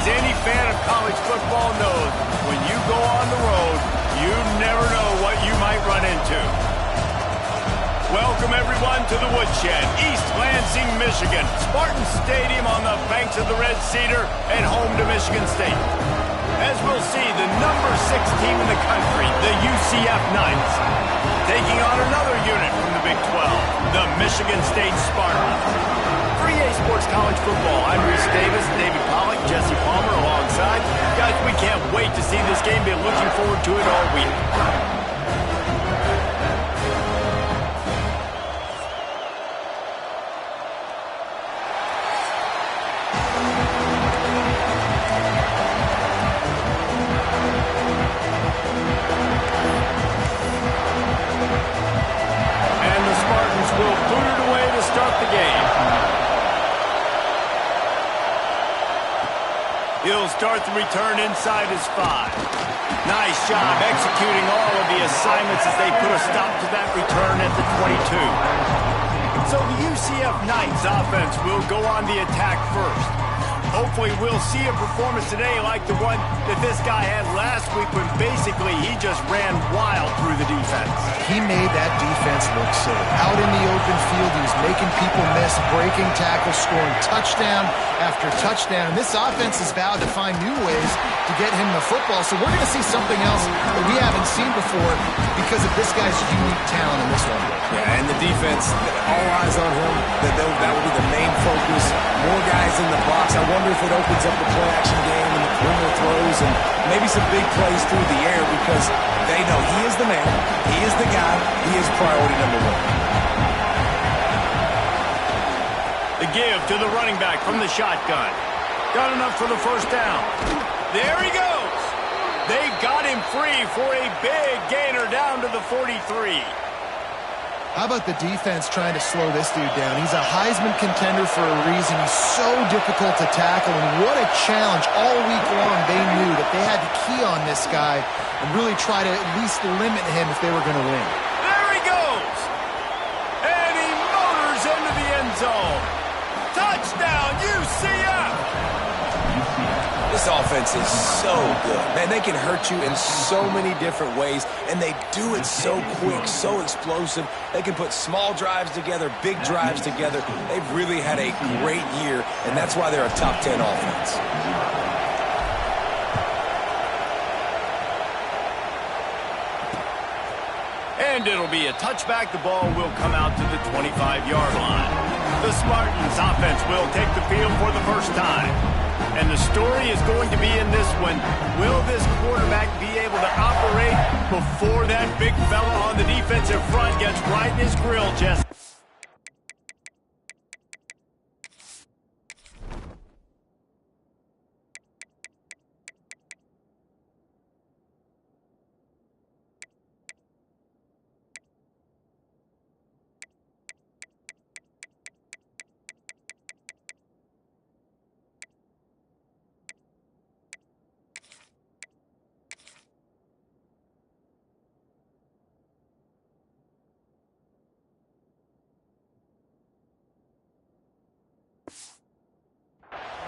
As any fan of college football knows, when you go on the road, you never know what you might run into. Welcome, everyone, to the Woodshed, East Lansing, Michigan. Spartan Stadium on the banks of the Red Cedar and home to Michigan State. As we'll see, the number 6 team in the country, the UCF Knights, taking on another unit from the Big 12, the Michigan State Spartans. For EA Sports College Football, I'm Reese Davis, David Pollack, Jesse Palmer alongside. Guys, we can't wait to see this game. Been looking forward to it all week. He'll start the return inside his 5. Nice job executing all of the assignments as they put a stop to that return at the 22. So the UCF Knights offense will go on the attack first. Hopefully we'll see a performance today like the one that this guy had last week when basically he just ran wild through the defense. He made that defense look silly. Out in the open field, he was making people miss, breaking tackles, scoring touchdown after touchdown. And this offense has vowed to find new ways to get him the football. So we're going to see something else that we haven't seen before because of this guy's unique talent in this one. Yeah, and the defense, all eyes on him. That will be the main focus. More guys in the box. I wonder if it opens up the play-action game and the perimeter throws and maybe some big plays through the air because they know he is the man, he is the guy, he is priority number 1. The give to the running back from the shotgun. Got enough for the first down. There he goes. They got him free for a big gainer down to the 43. How about the defense trying to slow this dude down? He's a Heisman contender for a reason. He's so difficult to tackle, and what a challenge. All week long, they knew that they had to key on this guy and really try to at least limit him if they were going to win. There he goes! And he motors into the end zone. Touchdown, UCF! This offense is so good. Man, they can hurt you in so many different ways, and they do it so quick, so explosive. They can put small drives together, big drives together. They've really had a great year, and that's why they're a top 10 offense. And it'll be a touchback. The ball will come out to the 25-yard line. The Spartans offense will take the field for the first time. And the story is going to be in this one. Will this quarterback be able to operate before that big fella on the defensive front gets right in his grill, Jesse?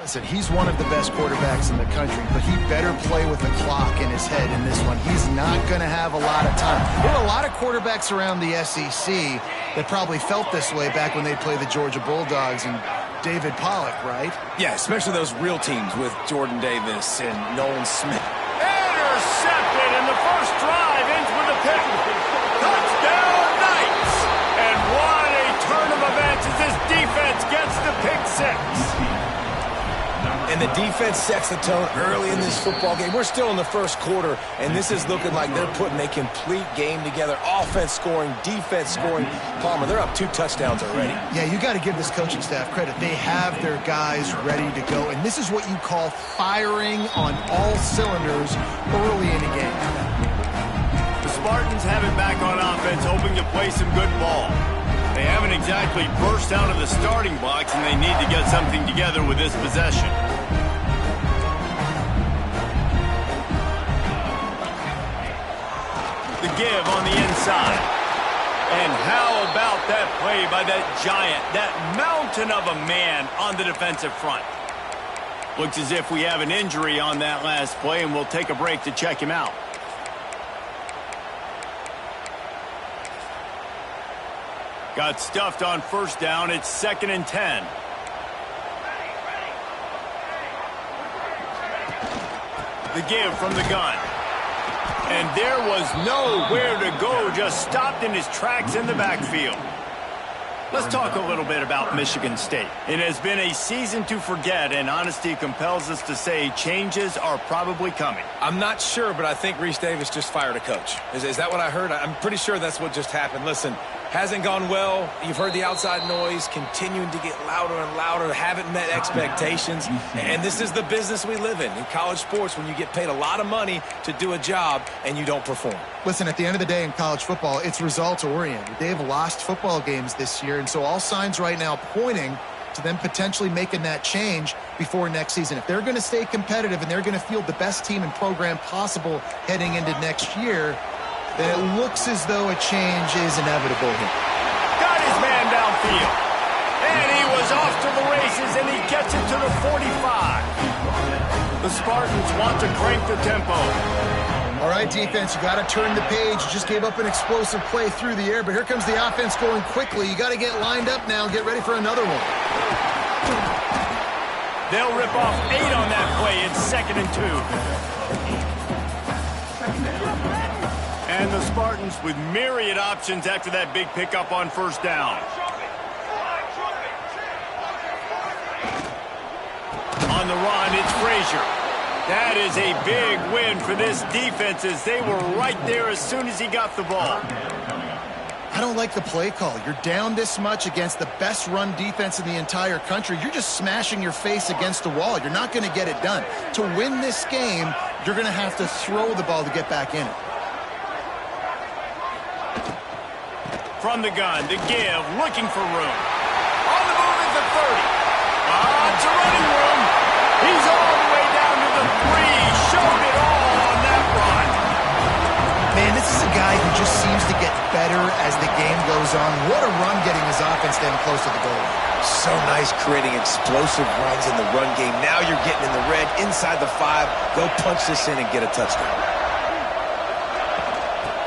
Listen, he's one of the best quarterbacks in the country, but he better play with a clock in his head in this one. He's not going to have a lot of time. There are a lot of quarterbacks around the SEC that probably felt this way back when they played the Georgia Bulldogs and David Pollack, right? Yeah, especially those real teams with Jordan Davis and Nolan Smith. Intercepted, and the first drive ends with a pick. Touchdown, Knights! And what a turn of events as this defense gets the pick 6. And the defense sets the tone early in this football game. We're still in the first quarter, and this is looking like they're putting a complete game together. Offense scoring, defense scoring. Palmer, they're up 2 touchdowns already. Yeah, you got to give this coaching staff credit. They have their guys ready to go, and this is what you call firing on all cylinders early in a game. The Spartans have it back on offense, hoping to play some good ball. They haven't exactly burst out of the starting blocks, and they need to get something together with this possession. The give on the inside. And how about that play by that giant, that mountain of a man on the defensive front? Looks as if we have an injury on that last play, and we'll take a break to check him out. Got stuffed on first down. It's 2nd and 10. The give from the gun. And there was nowhere to go, just stopped in his tracks in the backfield. Let's talk a little bit about Michigan State. It has been a season to forget, and honesty compels us to say changes are probably coming. I'm not sure, but I think Reese Davis just fired a coach. Is that what I heard? I'm pretty sure that's what just happened. Listen, hasn't gone well. You've heard the outside noise continuing to get louder and louder. Haven't met expectations. And this is the business we live in college sports, when you get paid a lot of money to do a job and you don't perform. Listen, at the end of the day in college football, it's results-oriented. They've lost football games this year, and so all signs right now pointing to them potentially making that change before next season. If they're going to stay competitive and they're going to field the best team and program possible heading into next year, then it looks as though a change is inevitable here. Got his man downfield. And he was off to the races, and he gets it to the 45. The Spartans want to crank the tempo. All right, defense, you got to turn the page. You just gave up an explosive play through the air, but here comes the offense going quickly. You got to get lined up now and get ready for another one. They'll rip off 8 on that play. It's 2nd and 2. And the Spartans with myriad options after that big pickup on first down. On the run, it's Frazier. That is a big win for this defense, as they were right there as soon as he got the ball. I don't like the play call. You're down this much against the best run defense in the entire country. You're just smashing your face against the wall. You're not going to get it done. To win this game, you're going to have to throw the ball to get back in it. From the gun, the give, looking for room. On the move at the 30. It's a running room. He's all the way down to the 3. Showed it all on that run. Man, this is a guy who just seems to get better as the game goes on. What a run getting his offense down close to the goal. So nice creating explosive runs in the run game. Now you're getting in the red, inside the 5. Go punch this in and get a touchdown.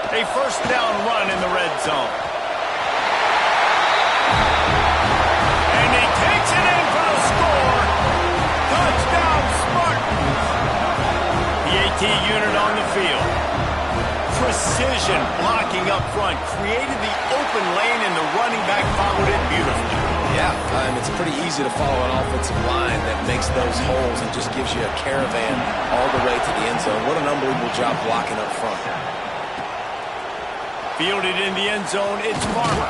A first down run in the red zone. And he takes it in for the score. Touchdown, Spartans. The AT unit on the field. Precision blocking up front. Created the open lane, and the running back followed it beautifully. Yeah, it's pretty easy to follow an offensive line that makes those holes and just gives you a caravan all the way to the end zone. What an unbelievable job blocking up front. Fielded in the end zone, it's Farmer.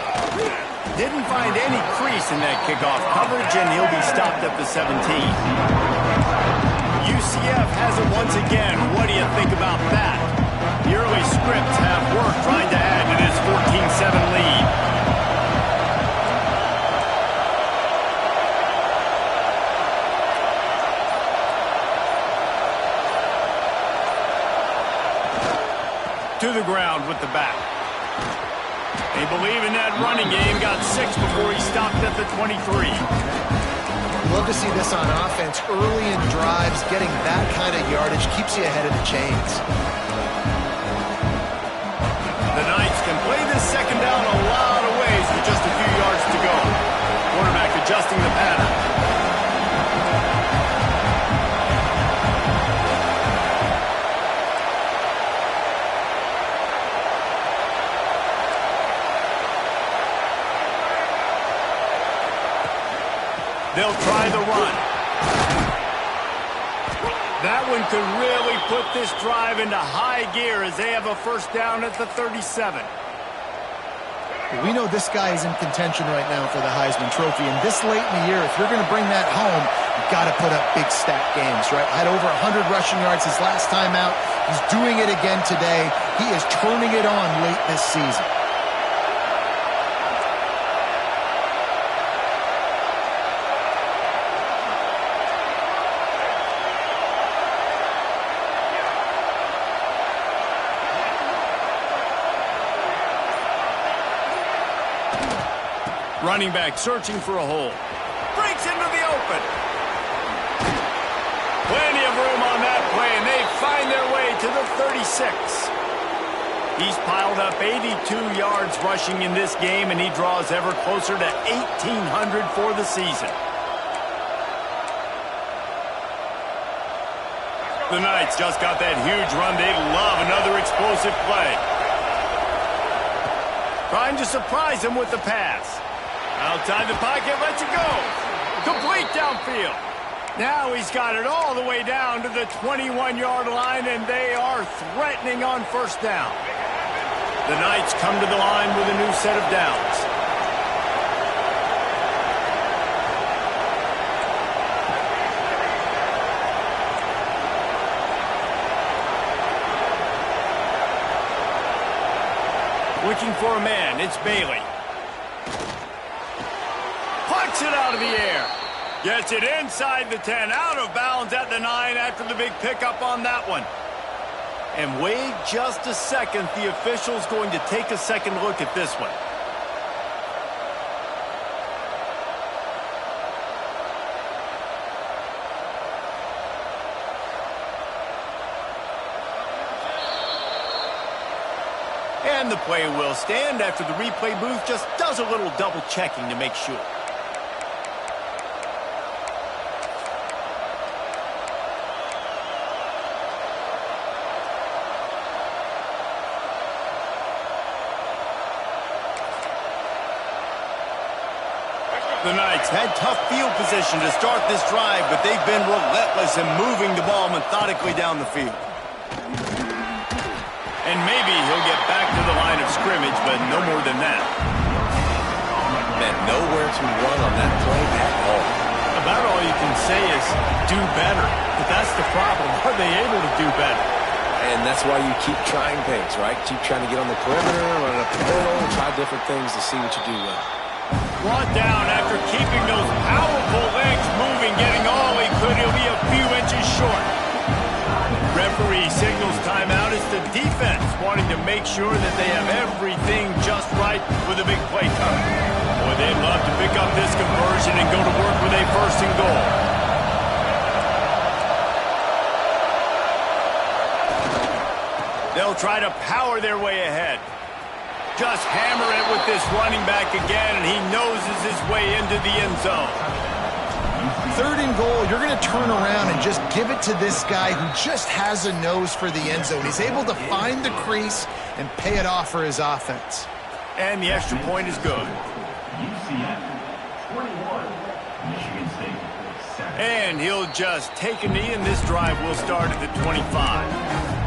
Didn't find any crease in that kickoff coverage, and he'll be stopped at the 17. UCF has it once again. What do you think about that? The early scripts have worked trying to add to this 14-7 lead. To the ground with the back. They believe in that running game. Got 6 before he stopped at the 23. Love to see this on offense. Early in drives, getting that kind of yardage keeps you ahead of the chains. The Knights can play this second down a lot of ways with just a few yards to go. Quarterback adjusting the pattern. They'll try the run. That one could really put this drive into high gear as they have a first down at the 37. We know this guy is in contention right now for the Heisman Trophy, and this late in the year, if you're going to bring that home, you've got to put up big stat games, right? Had over 100 rushing yards his last time out. He's doing it again today. He is turning it on late this season. Running back searching for a hole. Breaks into the open. Plenty of room on that play, and they find their way to the 36. He's piled up 82 yards rushing in this game, and he draws ever closer to 1,800 for the season. The Knights just got that huge run. They love another explosive play. Trying to surprise him with the pass. Outside the pocket, lets it go. Complete downfield. Now he's got it all the way down to the 21-yard line, and they are threatening on first down. The Knights come to the line with a new set of downs. Looking for a man, it's Bailey. Pucks it out of the air. Gets it inside the 10, out of bounds at the 9 after the big pickup on that one. And wait just a second, the official's going to take a second look at this one. And the play will stand after the replay booth just does a little double checking to make sure. The Knights had tough field position to start this drive, but they've been relentless in moving the ball methodically down the field. And maybe he'll get back to the line of scrimmage, but no more than that. Man, nowhere to run on that play at all. About all you can say is do better. But that's the problem. Are they able to do better? And that's why you keep trying things, right? Keep trying to get on the perimeter, run up the middle, try different things to see what you do well. Brought down after keeping those powerful legs moving, getting all he could. He'll be a few inches short. Referee signals timeout. It's the defense wanting to make sure that they have everything just right with a big play coming. Boy, they'd love to pick up this conversion and go to work with a first and goal. They'll try to power their way ahead. Just hammer it with this running back again, and he noses his way into the end zone. Third and goal, you're going to turn around and just give it to this guy who just has a nose for the end zone. He's able to find the crease and pay it off for his offense. And the extra point is good. And he'll just take a knee, and this drive will start at the 25.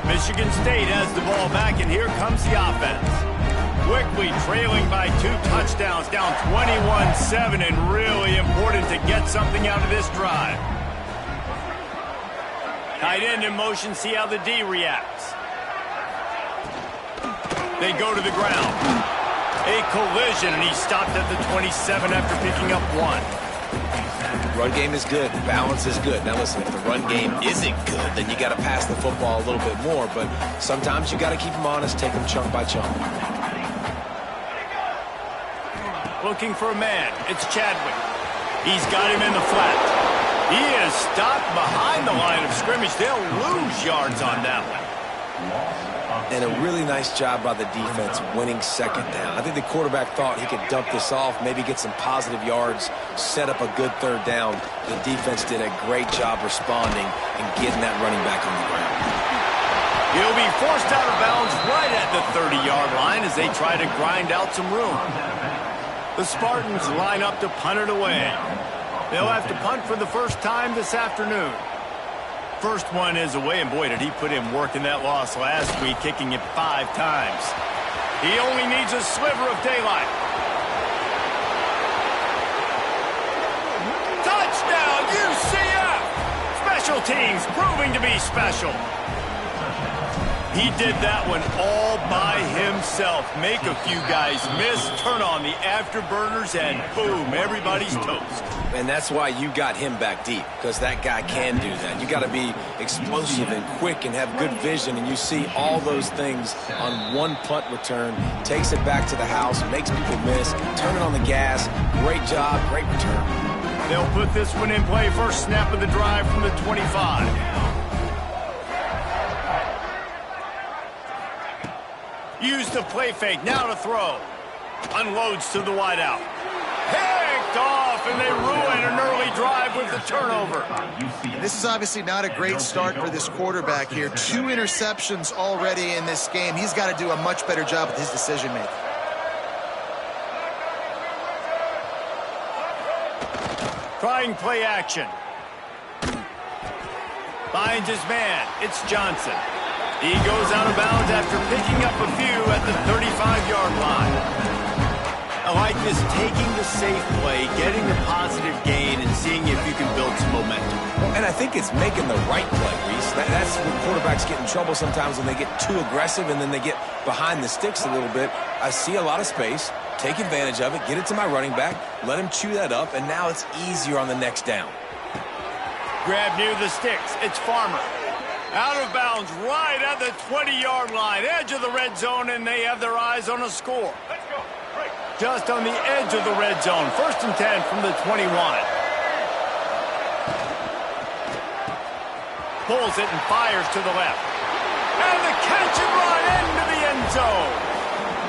Michigan State has the ball back, and here comes the offense. Quickly trailing by 2 touchdowns, down 21-7, and really important to get something out of this drive. Tight end in motion, see how the D reacts. They go to the ground. A collision, and he stopped at the 27 after picking up 1. Run game is good. Balance is good. Now listen, if the run game isn't good, then you got to pass the football a little bit more. But sometimes you got to keep them honest, take them chunk by chunk. Looking for a man. It's Chadwick. He's got him in the flat. He is stopped behind the line of scrimmage. They'll lose yards on that one. And a really nice job by the defense winning second down. I think the quarterback thought he could dump this off, maybe get some positive yards, set up a good third down. The defense did a great job responding and getting that running back on the ground. He'll be forced out of bounds right at the 30-yard line as they try to grind out some room. The Spartans line up to punt it away. They'll have to punt for the first time this afternoon. First one is away, and boy, did he put in work in that loss last week, kicking it 5 times. He only needs a sliver of daylight. Touchdown, UCF! Special teams proving to be special. He did that one all by himself. Make a few guys miss, turn on the afterburners, and boom, everybody's toast. And that's why you got him back deep, because that guy can do that. You got to be explosive and quick and have good vision, and you see all those things on one punt return. Takes it back to the house, makes people miss, turning on the gas. Great job, great return. They'll put this one in play. First snap of the drive from the 25. Use the play fake. Now to throw. Unloads to the wideout. Picked off, and they ruin an early drive with the turnover. This is obviously not a great start for this quarterback here. 2 interceptions already in this game. He's got to do a much better job with his decision-making. Trying play action. Finds his man. It's Johnson. He goes out of bounds after picking up a few at the 35-yard line. I like this, taking the safe play, getting the positive gain, and seeing if you can build some momentum. And I think it's making the right play, Reese. That's when quarterbacks get in trouble sometimes when they get too aggressive and then they get behind the sticks a little bit. I see a lot of space, take advantage of it, get it to my running back, let him chew that up, and now it's easier on the next down. Grab near the sticks. It's Farmer. Out of bounds right at the 20-yard line, edge of the red zone, and they have their eyes on a score. Just on the edge of the red zone. 1st and 10 from the 21. Pulls it and fires to the left. And the catch and run into the end zone.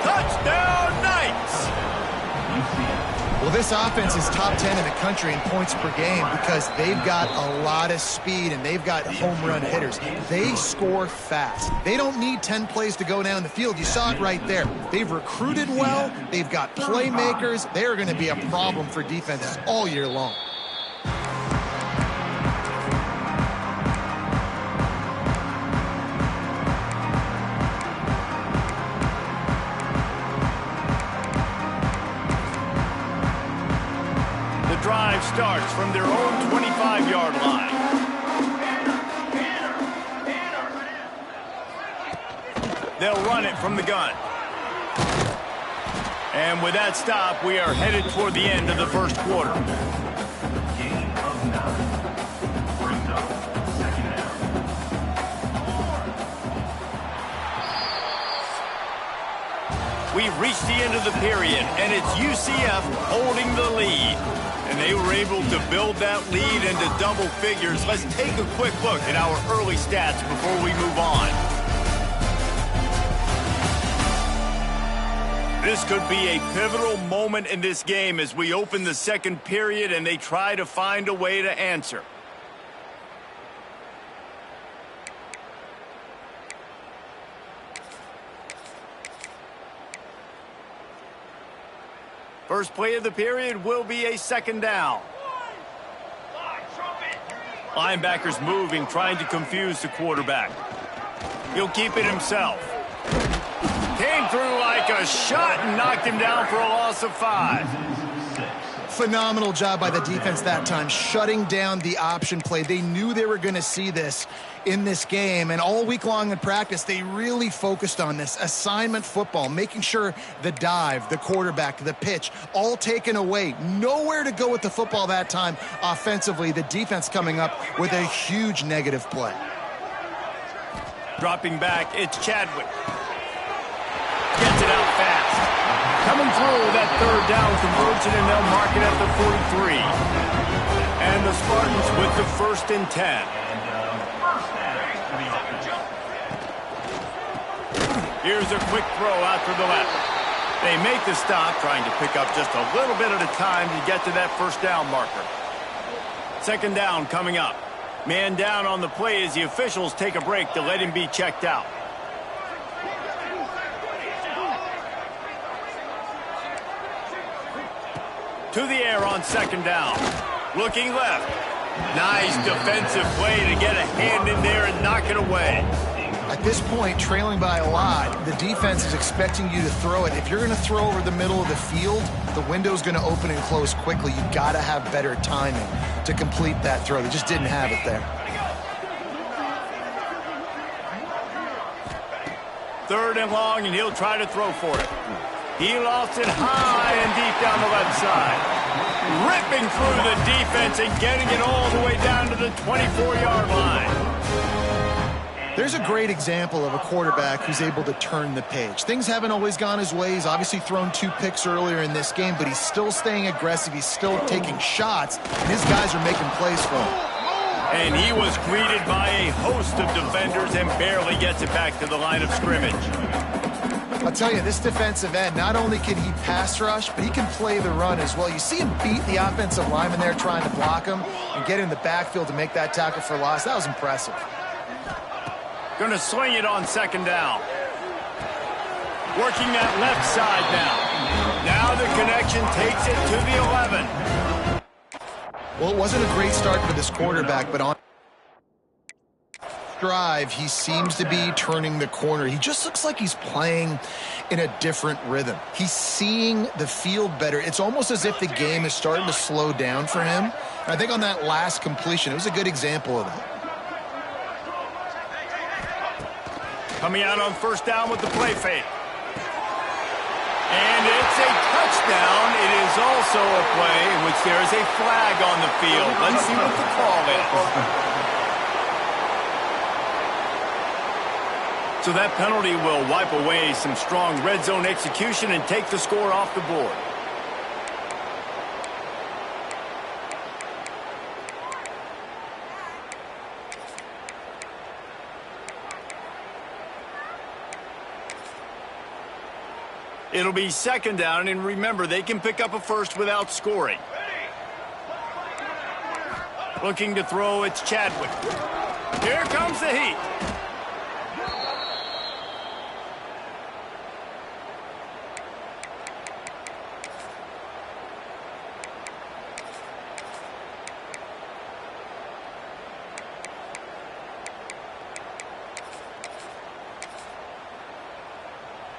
Touchdown, Knights! Well, this offense is top 10 in the country in points per game because they've got a lot of speed and they've got home run hitters. They score fast. They don't need 10 plays to go down the field. You saw it right there. They've recruited well. They've got playmakers. They're going to be a problem for defenses all year long. Drive starts from their own 25-yard line. They'll run it from the gun. And with that stop, we are headed toward the end of the first quarter. We've reached the end of the period, and it's UCF holding the lead. And they were able to build that lead into double figures. Let's take a quick look at our early stats before we move on. This could be a pivotal moment in this game as we open the second period and they try to find a way to answer. First play of the period will be a 2nd down. Linebackers moving, trying to confuse the quarterback. He'll keep it himself. Came through like a shot and knocked him down for a loss of 5. Phenomenal job by the defense that time, shutting down the option play. They knew they were going to see this in this game, and all week long in practice, they really focused on this assignment football, making sure the dive, the quarterback, the pitch, all taken away. Nowhere to go with the football that time offensively. The defense coming up with a huge negative play. Dropping back, it's Chadwick. Gets it out fast. Coming through that 3rd down conversion, and they'll mark it at the 43. And the Spartans with the 1st and 10. Here's a quick throw out to the left. They make the stop, trying to pick up just a little bit at a time to get to that 1st down marker. 2nd down coming up. Man down on the play as the officials take a break to let him be checked out. To the air on 2nd down. Looking left. Nice defensive play to get a hand in there and knock it away. At this point, trailing by a lot, the defense is expecting you to throw it. If you're going to throw over the middle of the field, the window's going to open and close quickly. You've got to have better timing to complete that throw. They just didn't have it there. 3rd and long, and he'll try to throw for it. He lost it high and deep down the left side. Ripping through the defense and getting it all the way down to the 24-yard line. There's a great example of a quarterback who's able to turn the page. Things haven't always gone his way. He's obviously thrown 2 picks earlier in this game, but he's still staying aggressive. He's still taking shots, and his guys are making plays for him. And he was greeted by a host of defenders and barely gets it back to the line of scrimmage. I'll tell you, this defensive end, not only can he pass rush, but he can play the run as well. You see him beat the offensive lineman there trying to block him and get in the backfield to make that tackle for loss. That was impressive. Going to swing it on 2nd down. Working that left side now. Now the connection takes it to the 11. Well, it wasn't a great start for this quarterback, but on drive, he seems to be turning the corner. He just looks like he's playing in a different rhythm. He's seeing the field better. It's almost as if the game is starting to slow down for him. And I think on that last completion, it was a good example of that. Coming out on 1st down with the play fake. And it's a touchdown. It is also a play in which there is a flag on the field. Let's see what the call is. So that penalty will wipe away some strong red zone execution and take the score off the board. It'll be 2nd down, and remember, they can pick up a first without scoring. Looking to throw, it's Chadwick. Here comes the heat.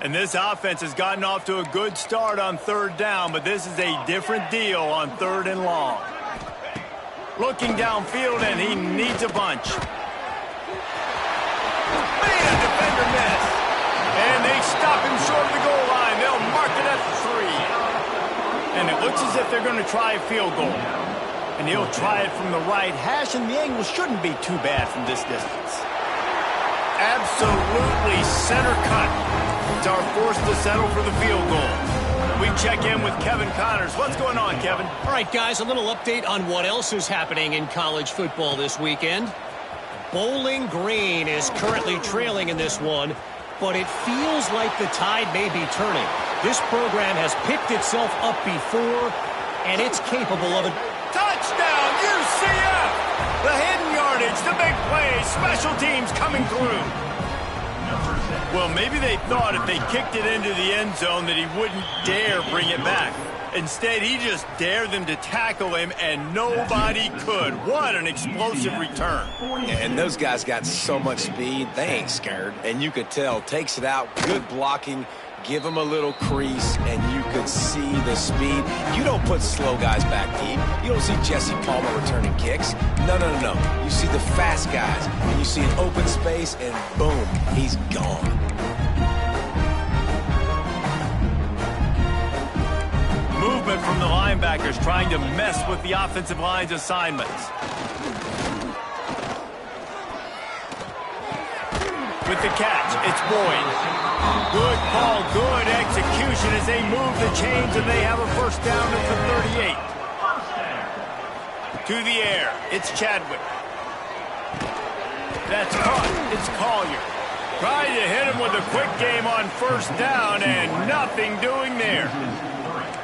And this offense has gotten off to a good start on 3rd down, but this is a different deal on 3rd and long. Looking downfield, and he needs a bunch. Made a defender miss. And they stop him short of the goal line. They'll mark it at the 3. And it looks as if they're going to try a field goal. And he'll try it from the right hash, and the angle shouldn't be too bad from this distance. Absolutely center cut. It's our force to settle for the field goal. We check in with Kevin Connors. What's going on, Kevin? All right, guys, a little update on what else is happening in college football this weekend. Bowling Green is currently trailing in this one, but it feels like the tide may be turning. This program has picked itself up before, and it's capable of it. Touchdown, UCF! The hidden yardage, the big play, special teams coming through. Well, maybe they thought if they kicked it into the end zone that he wouldn't dare bring it back. Instead, he just dared them to tackle him, and nobody could. What an explosive return. And those guys got so much speed, they ain't scared. And you could tell, takes it out, good blocking, give him a little crease, and you could see the speed. You don't put slow guys back deep. You don't see Jesse Palmer returning kicks. No. You see the fast guys, and you see an open space, and boom, he's gone. Movement from the linebackers trying to mess with the offensive line's assignments. With the catch, it's Boyd. Good call, good execution as they move the chains and they have a first down at the 38. To the air, it's Chadwick. That's caught, it's Collier. Trying to hit him with a quick game on 1st down and nothing doing there.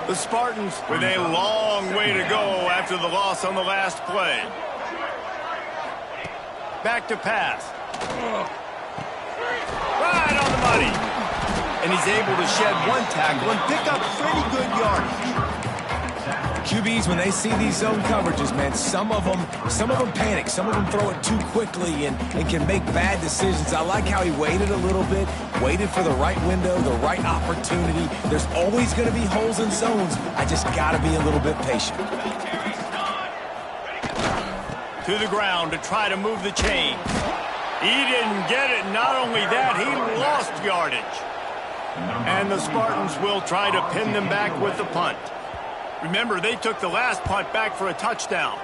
The Spartans with a long way to go after the loss on the last play. Back to pass. Right on the money. And he's able to shed one tackle and pick up pretty good yardage. QBs, when they see these zone coverages, man, some of them panic. Some of them throw it too quickly and can make bad decisions. I like how he waited a little bit, waited for the right window, the right opportunity. There's always going to be holes in zones. I just got to be a little bit patient. To the ground to try to move the chain. He didn't get it. Not only that, he lost yardage. And the Spartans will try to pin them back with the punt. Remember, they took the last punt back for a touchdown.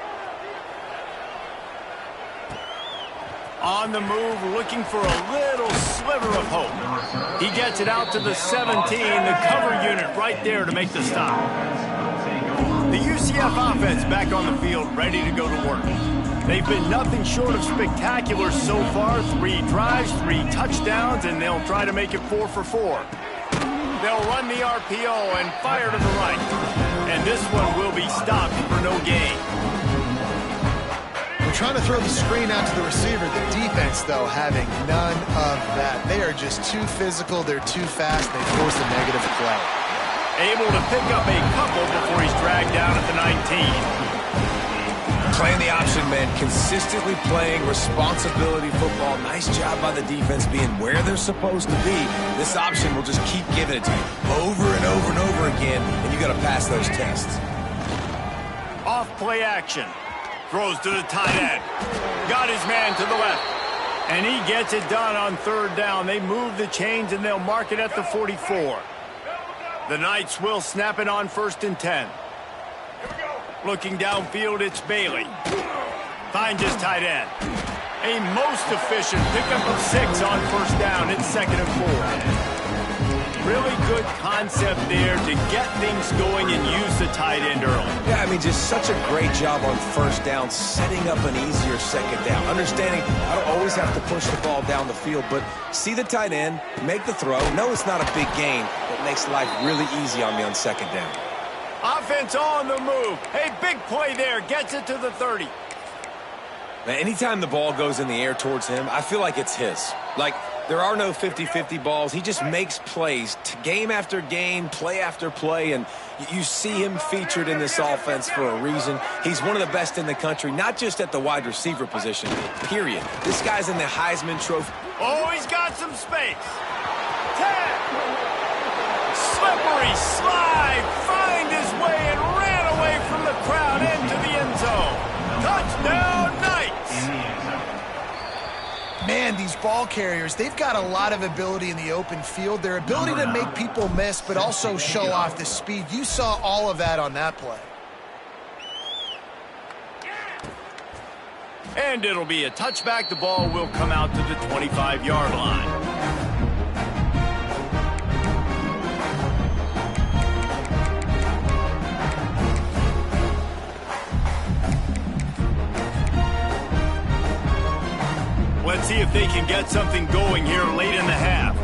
On the move, looking for a little sliver of hope. He gets it out to the 17, the cover unit right there to make the stop. The UCF offense back on the field, ready to go to work. They've been nothing short of spectacular so far. 3 drives, 3 touchdowns, and they'll try to make it 4 for 4. They'll run the RPO and fire to the right. And this one will be stopped for no gain. We're trying to throw the screen out to the receiver. The defense, though, having none of that. They are just too physical. They're too fast. They force a negative play. Able to pick up a couple before he's dragged down at the 19. Playing the option man, consistently playing responsibility football. Nice job by the defense being where they're supposed to be. This option will just keep giving it to you over and over and over again, and you got to pass those tests. Off play action. Throws to the tight end. Got his man to the left. And he gets it done on 3rd down. They move the chains, and they'll mark it at the 44. The Knights will snap it on 1st and 10. Looking downfield, it's Bailey. Finds his tight end. A most efficient pickup of 6 on 1st down. It's 2nd and 4. Really good concept there to get things going and use the tight end early. Yeah, I mean, just such a great job on 1st down, setting up an easier 2nd down. Understanding I don't always have to push the ball down the field, but see the tight end, make the throw. No, it's not a big gain, but makes life really easy on me on 2nd down. Offense on the move. Hey, big play there. Gets it to the 30. Now, anytime the ball goes in the air towards him, I feel like it's his. Like, there are no 50-50 balls. He just makes plays, game after game, play after play, and you see him featured in this offense for a reason. He's one of the best in the country, not just at the wide receiver position, period. This guy's in the Heisman Trophy. Oh, he's got some space. 10. Slippery slide. Find his way and ran away from the crowd into the end zone. Touchdown, Knights. Man, these ball carriers, they've got a lot of ability in the open field. Their ability to make people miss, but also show off the speed. You saw all of that on that play. And it'll be a touchback. The ball will come out to the 25-yard line. Let's see if they can get something going here late in the half.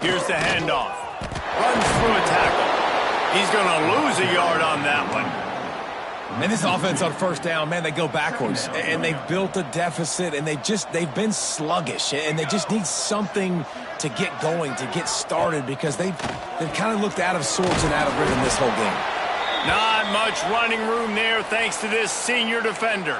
Here's the handoff. Runs through a tackle. He's going to lose a yard on that one. And this offense on 1st down, man, they go backwards. And they've built a deficit, and they've been sluggish. And they just need something to get going, to get started, because they've kind of looked out of sorts and out of rhythm this whole game. Not much running room there thanks to this senior defender.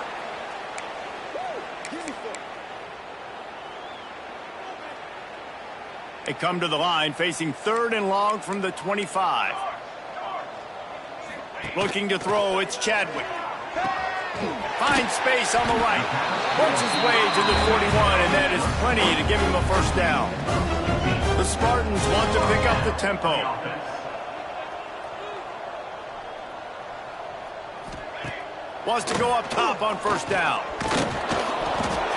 They come to the line facing 3rd and long from the 25. Looking to throw, it's Chadwick. Finds space on the right. Works his way to the 41, and that is plenty to give him a 1st down. The Spartans want to pick up the tempo. Wants to go up top on 1st down.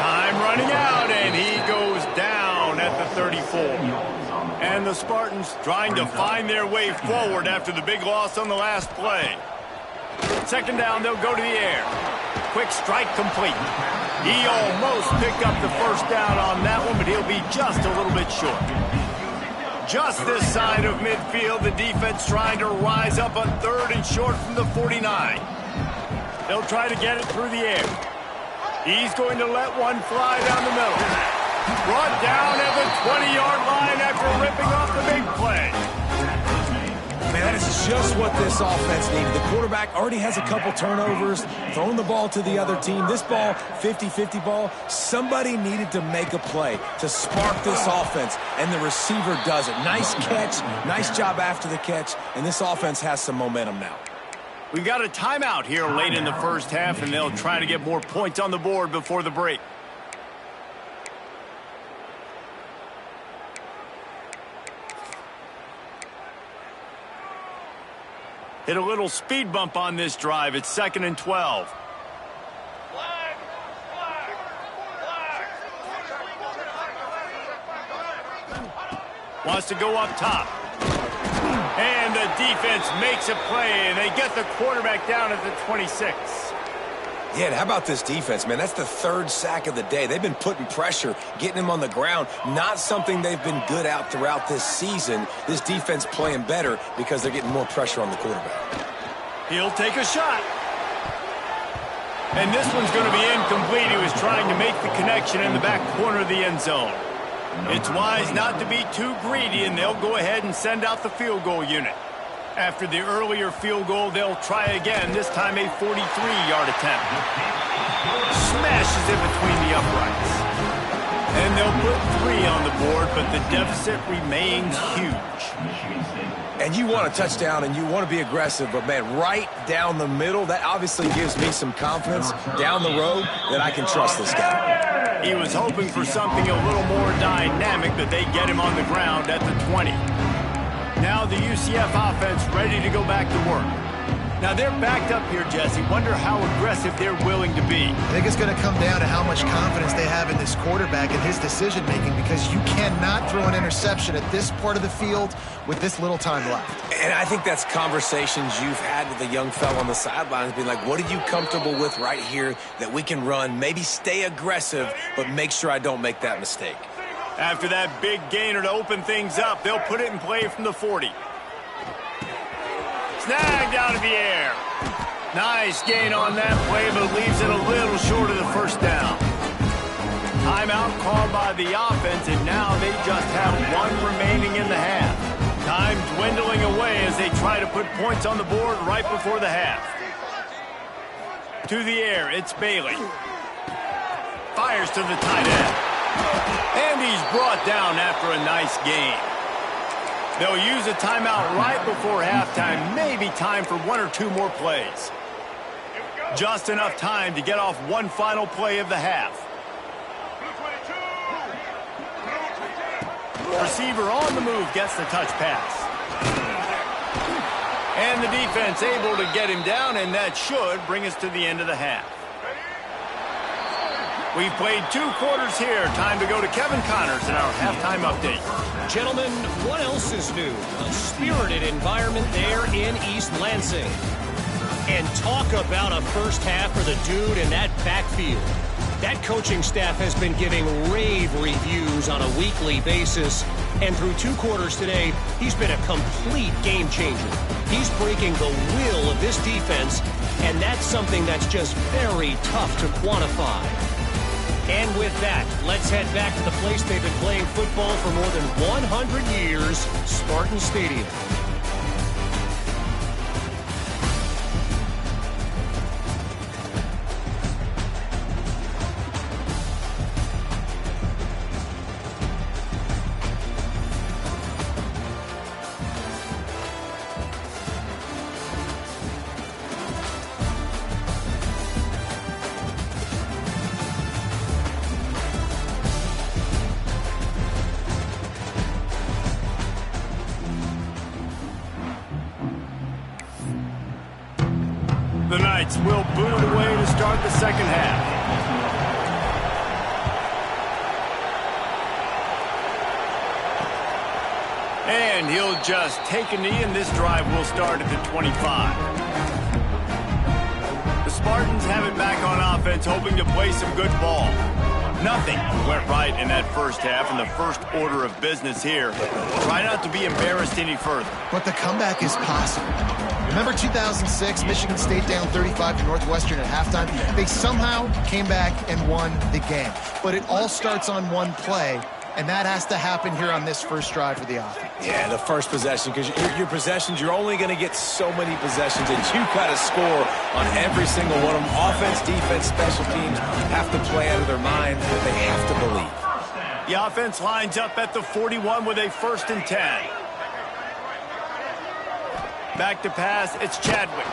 Time running out, and he goes down at the 34. And the Spartans trying to find their way forward after the big loss on the last play. 2nd down, they'll go to the air. Quick strike complete. He almost picked up the 1st down on that one, but he'll be just a little bit short. Just this side of midfield, the defense trying to rise up on 3rd and short from the 49. They'll try to get it through the air. He's going to let one fly down the middle. Brought down at the 20-yard line after ripping off the big play. Man, that is just what this offense needed. The quarterback already has a couple turnovers, throwing the ball to the other team. This ball, 50-50 ball, somebody needed to make a play to spark this offense, and the receiver does it. Nice catch, nice job after the catch, and this offense has some momentum now. We've got a timeout here late in the 1st half, and they'll try to get more points on the board before the break. Hit a little speed bump on this drive. It's 2nd and 12. Wants to go up top. And the defense makes a play, and they get the quarterback down at the 26. Yeah, and how about this defense, man? That's the third sack of the day. They've been putting pressure, getting him on the ground. Not something they've been good at throughout this season. This defense playing better because they're getting more pressure on the quarterback. He'll take a shot. And this one's going to be incomplete. He was trying to make the connection in the back corner of the end zone. It's wise not to be too greedy, and they'll go ahead and send out the field goal unit. After the earlier field goal, they'll try again, this time a 43-yard attempt. Smashes it between the uprights. And they'll put 3 on the board, but the deficit remains huge. And you want a touchdown and you want to be aggressive, but, man, right down the middle, that obviously gives me some confidence down the road that I can trust this guy. He was hoping for something a little more dynamic, but they get him on the ground at the 20. Now the UCF offense ready to go back to work. Now they're backed up here, Jesse. Wonder how aggressive they're willing to be. I think it's going to come down to how much confidence they have in this quarterback and his decision-making, because you cannot throw an interception at this part of the field with this little time left. And I think that's conversations you've had with a young fella on the sidelines, being like, what are you comfortable with right here that we can run? Maybe stay aggressive, but make sure I don't make that mistake. After that big gainer to open things up, they'll put it in play from the 40. Snagged out of the air. Nice gain on that play, but leaves it a little short of the first down. Timeout called by the offense, and now they just have 1 remaining in the half. Time dwindling away as they try to put points on the board right before the half. To the air, it's Bailey. Fires to the tight end. And he's brought down after a nice gain. They'll use a timeout right before halftime. Maybe time for 1 or 2 more plays. Just enough time to get off one final play of the half. Receiver on the move gets the touch pass. And the defense able to get him down, and that should bring us to the end of the half. We've played 2 quarters here. Time to go to Kevin Connors in our halftime update. Gentlemen, what else is new? A spirited environment there in East Lansing. And talk about a first half for the dude in that backfield. That coaching staff has been giving rave reviews on a weekly basis. And through 2 quarters today, he's been a complete game changer. He's breaking the will of this defense, and that's something that's just very tough to quantify. And with that, let's head back to the place they've been playing football for more than 100 years, Spartan Stadium. The Knights will boot it away to start the second half. And he'll just take a knee, and this drive will start at the 25. The Spartans have it back on offense, hoping to play some good ball. Nothing went right in that first half, and the first order of business here. Try not to be embarrassed any further. But the comeback is possible. Remember 2006, Michigan State down 35 to Northwestern at halftime? They somehow came back and won the game. But it all starts on one play, and that has to happen here on this first drive for the offense. Yeah, the first possession, because your possessions, you're only going to get so many possessions, and you've got to score on every single one of them. Offense, defense, special teams have to play out of their mind. They have to believe. The offense lines up at the 41 with a 1st and 10. Back to pass, it's Chadwick.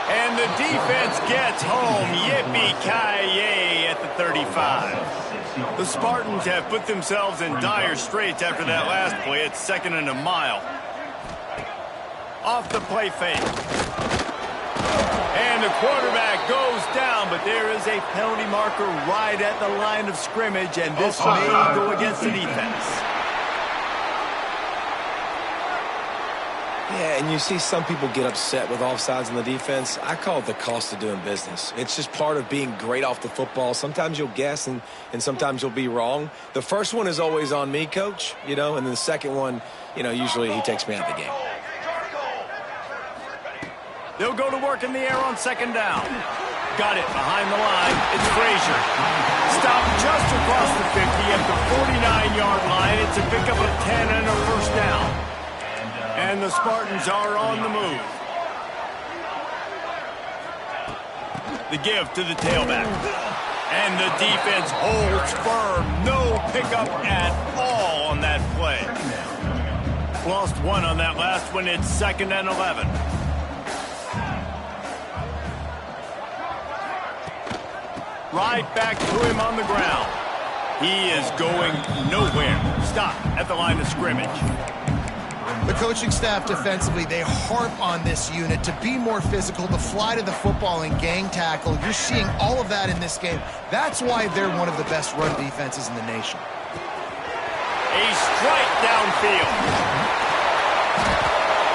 And the defense gets home. Yippee-ki-yay at the 35. The Spartans have put themselves in dire straits after that last play. It's 2nd and a mile. Off the play fake. And the quarterback goes down, but there is a penalty marker right at the line of scrimmage, and this may go against the defense. Yeah, and you see some people get upset with offsides on the defense. I call it the cost of doing business. It's just part of being great off the football. Sometimes you'll guess and sometimes you'll be wrong. The first one is always on me, Coach, and then the second one, usually he takes me out of the game. They'll go to work in the air on second down. Got it behind the line. It's Frazier. Stopped just across the 50 at the 49-yard line. It's a pickup of 10 and a first down. And the Spartans are on the move. The give to the tailback. And the defense holds firm. No pickup at all on that play. Lost one on that last one. It's 2nd and 11. Right back to him on the ground. He is going nowhere. Stop at the line of scrimmage. The coaching staff defensively, they harp on this unit to be more physical, to fly to the football and gang tackle. You're seeing all of that in this game. That's why they're one of the best run defenses in the nation. A strike downfield.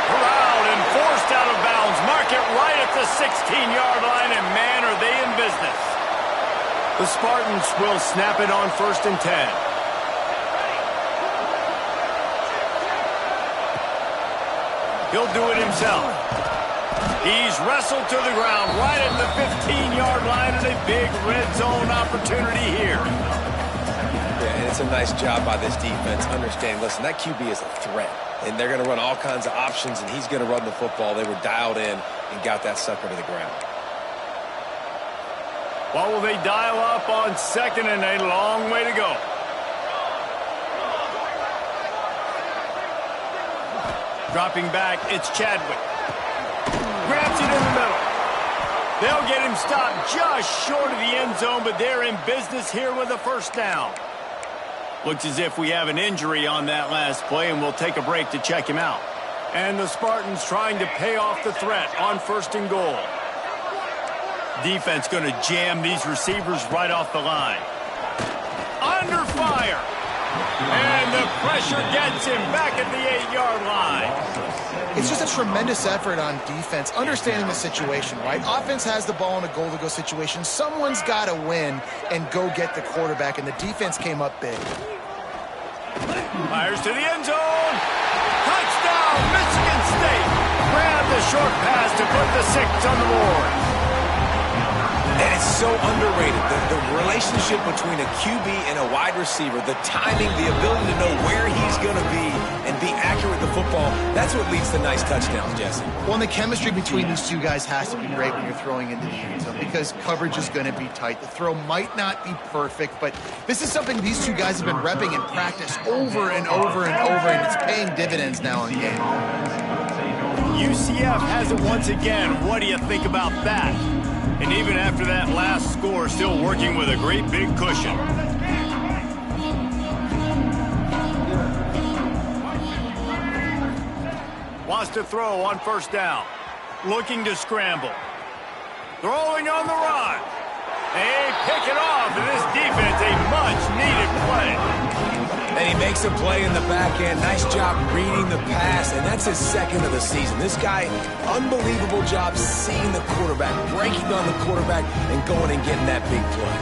Corralled and forced out of bounds. Mark it right at the 16-yard line, and man, are they in business. The Spartans will snap it on 1st and 10. He'll do it himself. He's wrestled to the ground right at the 15-yard line, and a big red zone opportunity here. Yeah, and it's a nice job by this defense. Understand, listen, that QB is a threat, and they're going to run all kinds of options, and he's going to run the football. They were dialed in and got that sucker to the ground. What will they dial up on 2nd and a long way to go? Dropping back, it's Chadwick. Grabs it in the middle. They'll get him stopped just short of the end zone, but they're in business here with a first down. Looks as if we have an injury on that last play, and we'll take a break to check him out. And the Spartans trying to pay off the threat on 1st and goal. Defense going to jam these receivers right off the line. Under fire. And the pressure gets him back at the 8-yard line. It's just a tremendous effort on defense, understanding the situation, right? Offense has the ball in a goal-to-go situation. Someone's got to win and go get the quarterback, and the defense came up big. Fires to the end zone. Touchdown, Michigan State. Grab the short pass to put the 6 on the board. And it's so underrated, the relationship between a QB and a wide receiver, the timing, the ability to know where he's going to be and be accurate with the football, that's what leads to nice touchdowns, Jesse. Well, and the chemistry between these two guys has to be great when you're throwing into the end zone because coverage is going to be tight. The throw might not be perfect, but this is something these two guys have been repping in practice over and over and over, and it's paying dividends now in game. UCF has it once again. What do you think about that? And even after that last score, still working with a great big cushion. Wants to throw on 1st down. Looking to scramble. Throwing on the run. They pick it off, and this defense, a much-needed play. And he makes a play in the back end. Nice job reading the pass, and that's his 2nd of the season. This guy, unbelievable job seeing the quarterback, breaking on the quarterback, and going and getting that big play.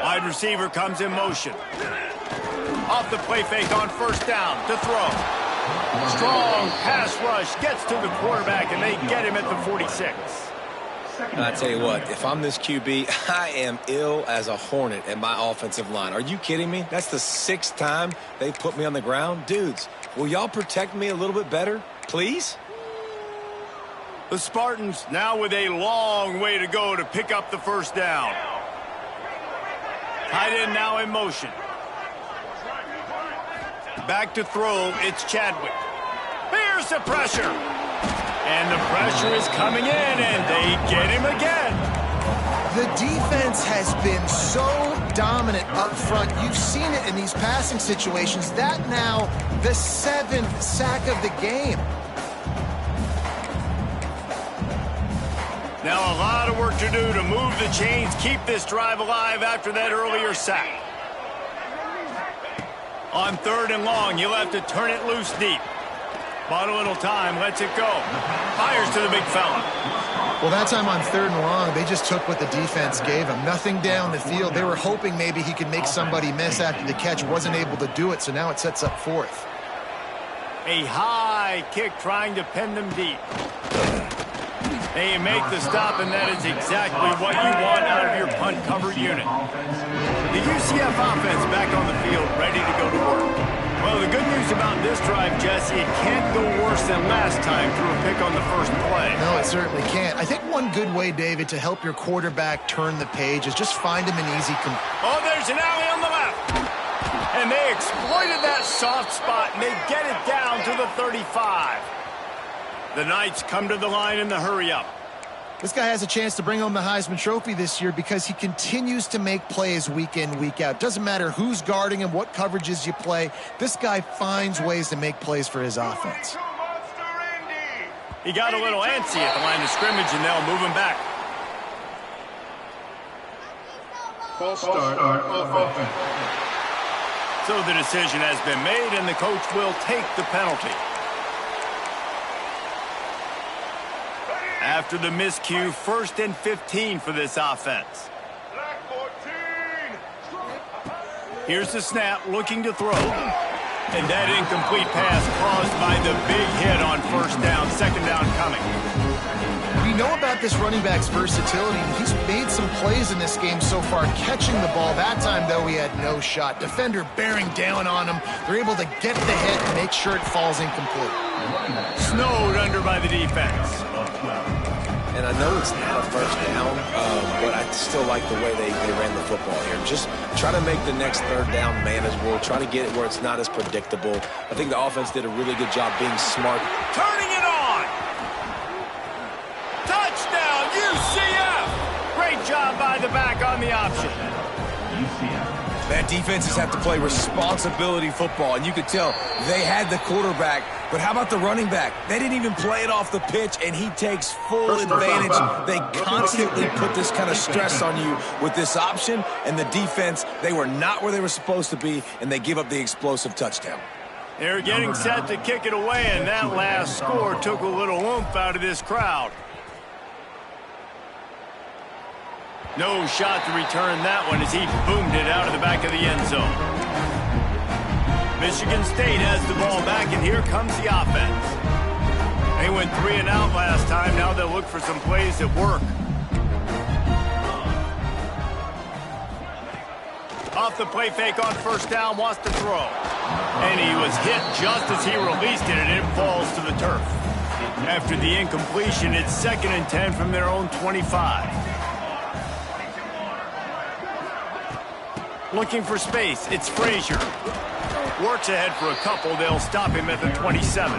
Wide receiver comes in motion. Off the play fake on 1st down to throw. Strong pass rush gets to the quarterback, and they get him at the 46. I tell you what, if I'm this QB, I am ill as a hornet at my offensive line. Are you kidding me? That's the 6th time they've put me on the ground. Dudes, will y'all protect me a little bit better, please? The Spartans now with a long way to go to pick up the first down. Tight end now in motion. Back to throw, it's Chadwick. Here's the pressure. And the pressure is coming in, and they get him again. The defense has been so dominant up front. You've seen it in these passing situations. That now the 7th sack of the game. Now a lot of work to do to move the chains, keep this drive alive after that earlier sack. On 3rd and long, you'll have to turn it loose deep. Bought a little time, lets it go. Fires to the big fella. Well, that time on 3rd and long, they just took what the defense gave him. Nothing down the field. They were hoping maybe he could make somebody miss after the catch. Wasn't able to do it, so now it sets up 4th. A high kick trying to pin them deep. They make the stop, and that is exactly what you want out of your punt cover unit. The UCF offense back on the field, ready to go to work. Well, the good news about this drive, Jesse, it can't go worse than last time through a pick on the first play. No, it certainly can't. I think one good way, David, to help your quarterback turn the page is just find him an easy... Oh, there's an alley on the left. And they exploited that soft spot, and they get it down to the 35. The Knights come to the line in the hurry-up. This guy has a chance to bring home the Heisman Trophy this year because he continues to make plays week in, week out. Doesn't matter who's guarding him, what coverages you play. This guy finds ways to make plays for his offense. He got a little antsy at the line of scrimmage, and they'll move him back. False start on offense. So the decision has been made, and the coach will take the penalty. After the miscue, 1st and 15 for this offense. Here's the snap, looking to throw. And that incomplete pass caused by the big hit on 1st down, 2nd down coming. We know about this running back's versatility. He's made some plays in this game so far, catching the ball. That time, though, he had no shot. Defender bearing down on him. They're able to get the hit and make sure it falls incomplete. Snowed under by the defense. And I know it's not a 1st down, but I still like the way they ran the football here. Just try to make the next 3rd down manageable. Try to get it where it's not as predictable. I think the offense did a really good job being smart. Turning it on! Touchdown, UCF! Great job by the back on the option. Man, defenses have to play responsibility football, and you could tell they had the quarterback. But how about the running back? They didn't even play it off the pitch, and he takes full advantage. They constantly put this kind of stress on you with this option, and the defense, they were not where they were supposed to be, and they give up the explosive touchdown. They're getting set to kick it away, and that last score took a little oomph out of this crowd. No shot to return that one as he boomed it out of the back of the end zone. Michigan State has the ball back, and here comes the offense. They went 3 and out last time. Now they'll look for some plays that work. Off the play fake on 1st down, wants to throw. And he was hit just as he released it, and it falls to the turf. After the incompletion, it's 2nd and 10 from their own 25. Looking for space, it's Frazier. Works ahead for a couple, they'll stop him at the 27.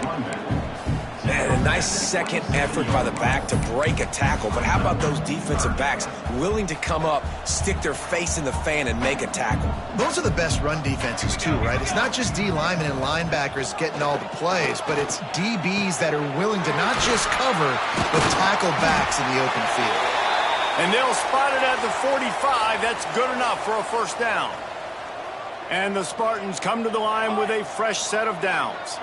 Man, a nice second effort by the back to break a tackle, but how about those defensive backs willing to come up, stick their face in the fan, and make a tackle? Those are the best run defenses, too, right? It's not just D linemen and linebackers getting all the plays, but it's DBs that are willing to not just cover, but tackle backs in the open field. And they'll spot it at the 45. That's good enough for a 1st down. And the Spartans come to the line with a fresh set of downs.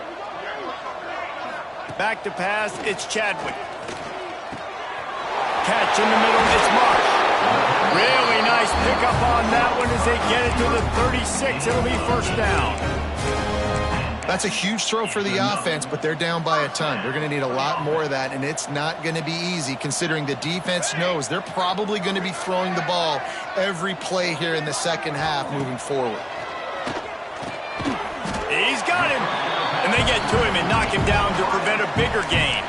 Back to pass, it's Chadwick. Catch in the middle, it's Marsh. Really nice pickup on that one as they get it to the 36. It'll be 1st down. That's a huge throw for the offense, but they're down by a ton. They're going to need a lot more of that, and it's not going to be easy considering the defense knows they're probably going to be throwing the ball every play here in the 2nd half moving forward. He's got him. And they get to him and knock him down to prevent a bigger gain.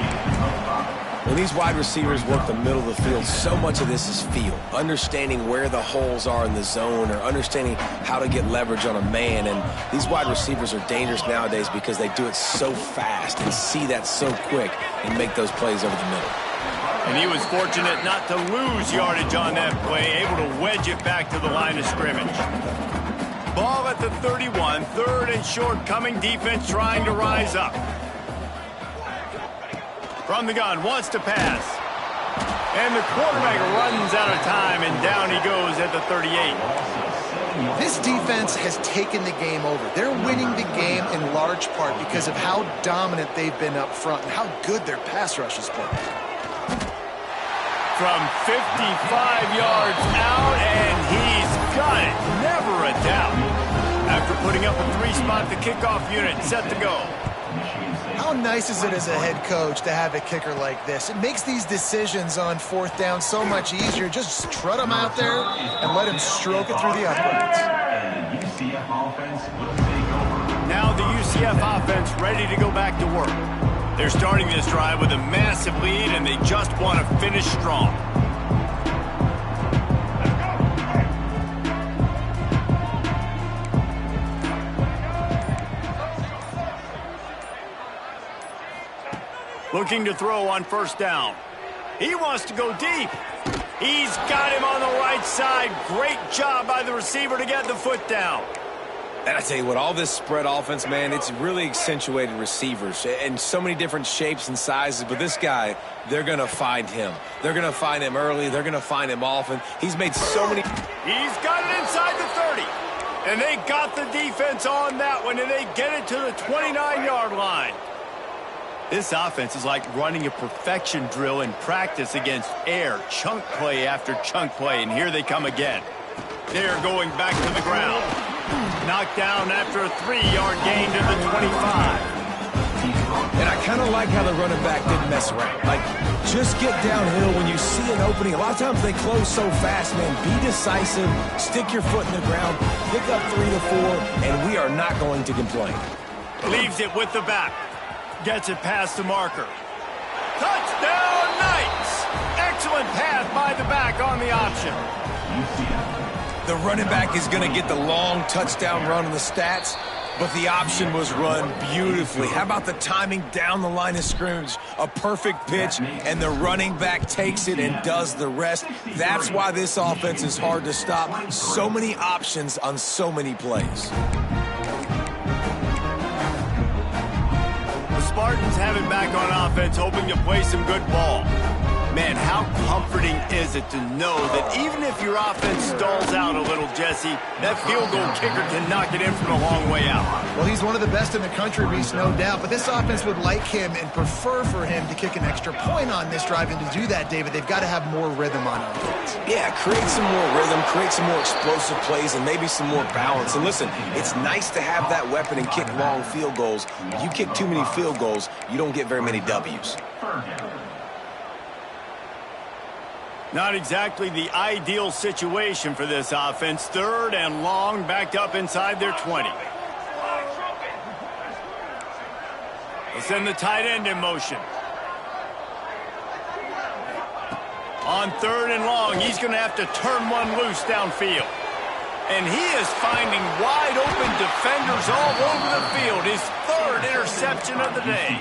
When these wide receivers work the middle of the field, so much of this is feel. Understanding where the holes are in the zone or understanding how to get leverage on a man. And these wide receivers are dangerous nowadays because they do it so fast and see that so quick and make those plays over the middle. And he was fortunate not to lose yardage on that play, able to wedge it back to the line of scrimmage. Ball at the 31, 3rd and short coming, defense trying to rise up. From the gun, wants to pass. And the quarterback runs out of time, and down he goes at the 38. This defense has taken the game over. They're winning the game in large part because of how dominant they've been up front and how good their pass rush has been. From 55 yards out, and he's got it. Never a doubt. After putting up a 3-spot, the kickoff unit set to go. How nice is it as a head coach to have a kicker like this? It makes these decisions on 4th down so much easier. Just trot him out there and let him stroke it through the uprights. Now the UCF offense ready to go back to work. They're starting this drive with a massive lead, and they just want to finish strong. Looking to throw on 1st down. He wants to go deep. He's got him on the right side. Great job by the receiver to get the foot down. And I tell you what, all this spread offense, man, it's really accentuated receivers in so many different shapes and sizes. But this guy, they're going to find him. They're going to find him early. They're going to find him often. He's made so many. He's got it inside the 30. And they got the defense on that one, and they get it to the 29-yard line. This offense is like running a perfection drill in practice against air, chunk play after chunk play, and here they come again. They're going back to the ground. Knocked down after a 3-yard gain to the 25. And I kind of like how the running back didn't mess around. Like, just get downhill when you see an opening. A lot of times they close so fast, man. Be decisive, stick your foot in the ground, pick up 3 to 4, and we are not going to complain. Leaves it with the back. Gets it past the marker. Touchdown, Knights! Excellent pass by the back on the option. The running back is going to get the long touchdown run on the stats, but the option was run beautifully. How about the timing down the line of scrimmage? A perfect pitch, and the running back takes it and does the rest. That's why this offense is hard to stop. So many options on so many plays. Spartans have it back on offense, hoping to play some good ball. Man, how comforting is it to know that even if your offense stalls out a little, Jesse, that field goal kicker can knock it in from a long way out. Well, he's one of the best in the country, Reese, no doubt. But this offense would like him and prefer for him to kick an extra point on this drive. And to do that, David, they've got to have more rhythm on offense. Yeah, create some more rhythm, create some more explosive plays, and maybe some more balance. And listen, it's nice to have that weapon and kick long field goals. You kick too many field goals, you don't get very many W's. Not exactly the ideal situation for this offense. 3rd and long, backed up inside their 20. They'll send the tight end in motion. On 3rd and long, he's going to have to turn one loose downfield. And he is finding wide open defenders all over the field. His 3rd interception of the day.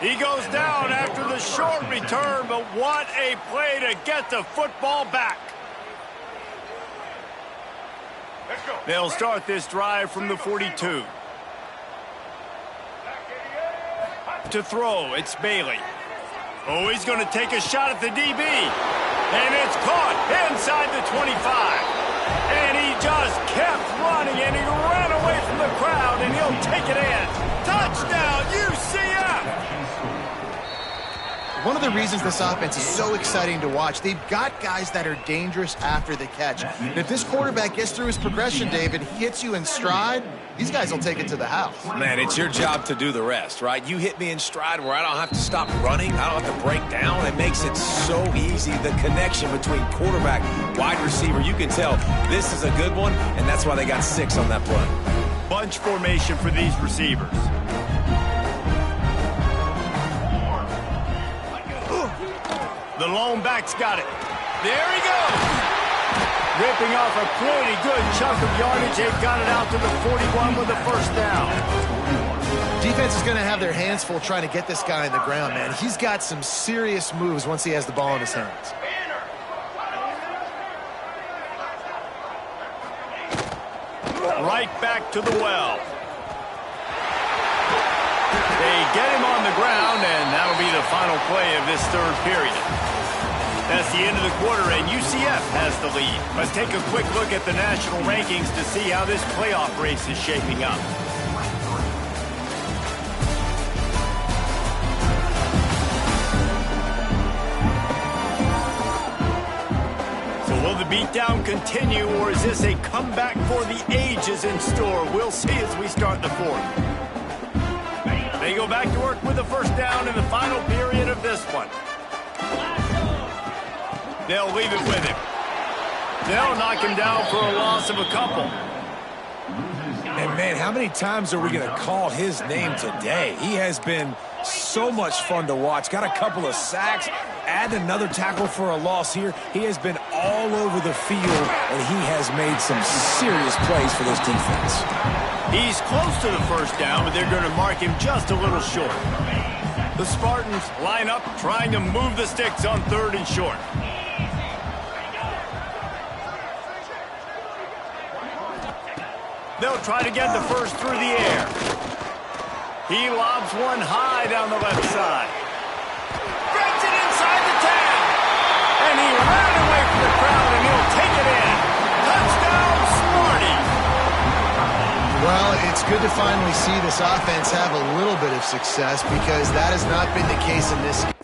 He goes down after the short return, but what a play to get the football back. They'll start this drive from the 42. To throw, it's Bailey. Oh, he's going to take a shot at the DB. And it's caught inside the 25. And he just kept running, and he ran away from the crowd, and he'll take it in. Touchdown, UCF! One of the reasons this offense is so exciting to watch, they've got guys that are dangerous after the catch. And if this quarterback gets through his progression, David, hits you in stride, these guys will take it to the house. Man, it's your job to do the rest, right? You hit me in stride where I don't have to stop running. I don't have to break down. It makes it so easy. The connection between quarterback, wide receiver, you can tell this is a good one, and that's why they got 6 on that play. Bunch formation for these receivers. The lone back's got it. There he goes. Ripping off a pretty good chunk of yardage. They've got it out to the 41 with the 1st down. Defense is going to have their hands full trying to get this guy on the ground, man. He's got some serious moves once he has the ball in his hands. Right back to the well. They get him on the ground, and that'll be the final play of this 3rd period. That's the end of the quarter, and UCF has the lead. Let's take a quick look at the national rankings to see how this playoff race is shaping up. So will the beatdown continue, or is this a comeback for the ages in store? We'll see as we start the fourth. They go back to work with the first down in the final period of this one. They'll leave it with him. They'll knock him down for a loss of a couple. And, man, how many times are we going to call his name today? He has been so much fun to watch. Got a couple of sacks. Add another tackle for a loss here. He has been all over the field, and he has made some serious plays for this defense. He's close to the first down, but they're going to mark him just a little short. The Spartans line up trying to move the sticks on 3rd and short. They'll try to get the first through the air. He lobs one high down the left side. Gets it inside the 10. And he ran away from the crowd, and he'll take it in. Touchdown, Smarty. Well, it's good to finally see this offense have a little bit of success because that has not been the case in this game.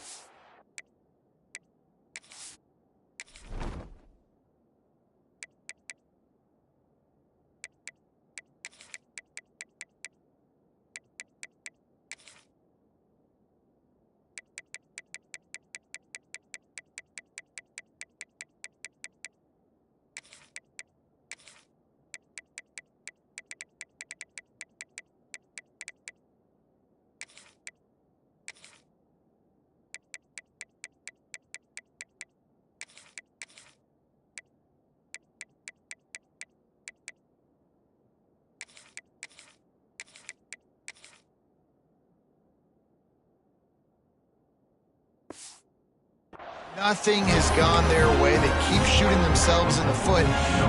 Nothing has gone their way. They keep shooting themselves in the foot.